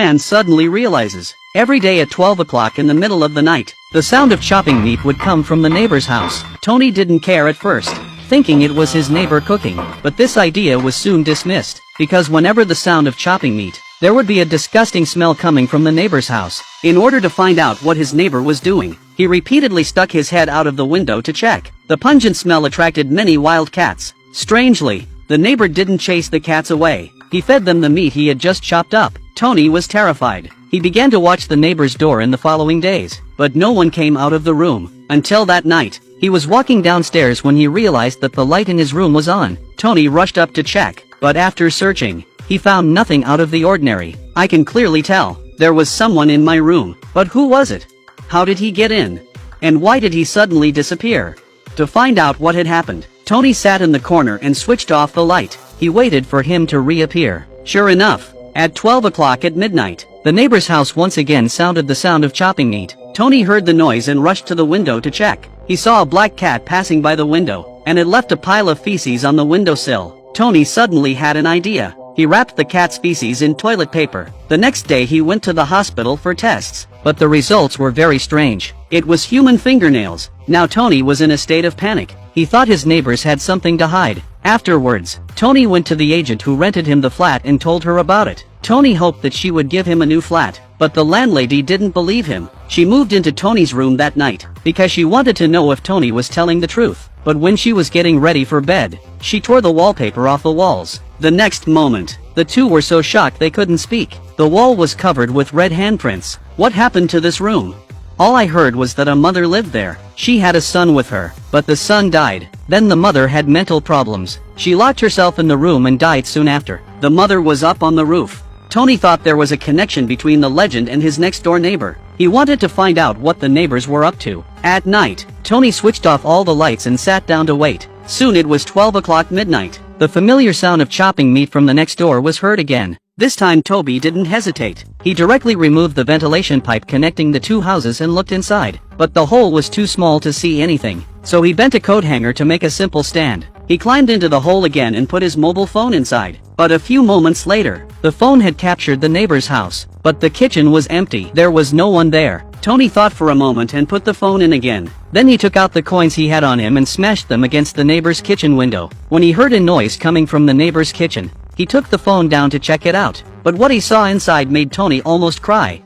and suddenly realizes, every day at 12 o'clock in the middle of the night, the sound of chopping meat would come from the neighbor's house. Tony didn't care at first, thinking it was his neighbor cooking, but this idea was soon dismissed, because whenever the sound of chopping meat, there would be a disgusting smell coming from the neighbor's house. In order to find out what his neighbor was doing, he repeatedly stuck his head out of the window to check. The pungent smell attracted many wild cats. Strangely, the neighbor didn't chase the cats away. He fed them the meat he had just chopped up. Tony was terrified. He began to watch the neighbor's door in the following days, but no one came out of the room. Until that night, he was walking downstairs when he realized that the light in his room was on. Tony rushed up to check, but after searching, he found nothing out of the ordinary. I can clearly tell, there was someone in my room, but who was it? How did he get in? And why did he suddenly disappear? To find out what had happened, Tony sat in the corner and switched off the light. He waited for him to reappear. Sure enough, at 12 o'clock at midnight, the neighbor's house once again sounded the sound of chopping meat. Tony heard the noise and rushed to the window to check. He saw a black cat passing by the window, and it left a pile of feces on the windowsill. Tony suddenly had an idea. He wrapped the cat's feces in toilet paper. The next day he went to the hospital for tests, but the results were very strange. It was human fingernails. Now Tony was in a state of panic. He thought his neighbors had something to hide. Afterwards, Tony went to the agent who rented him the flat and told her about it. Tony hoped that she would give him a new flat, but the landlady didn't believe him. She moved into Tony's room that night, because she wanted to know if Tony was telling the truth. But when she was getting ready for bed, she tore the wallpaper off the walls. The next moment, the two were so shocked they couldn't speak. The wall was covered with red handprints. What happened to this room? All I heard was that a mother lived there. She had a son with her, but the son died. Then the mother had mental problems. She locked herself in the room and died soon after. The mother was up on the roof. Tony thought there was a connection between the legend and his next-door neighbor. He wanted to find out what the neighbors were up to. At night, Tony switched off all the lights and sat down to wait. Soon it was 12 o'clock midnight. The familiar sound of chopping meat from the next door was heard again. This time Toby didn't hesitate. He directly removed the ventilation pipe connecting the two houses and looked inside. But the hole was too small to see anything. So he bent a coat hanger to make a simple stand. He climbed into the hole again and put his mobile phone inside. But a few moments later, the phone had captured the neighbor's house. But the kitchen was empty. There was no one there. Tony thought for a moment and put the phone in again. Then he took out the coins he had on him and smashed them against the neighbor's kitchen window. When he heard a noise coming from the neighbor's kitchen, he took the phone down to check it out. But what he saw inside made Tony almost cry.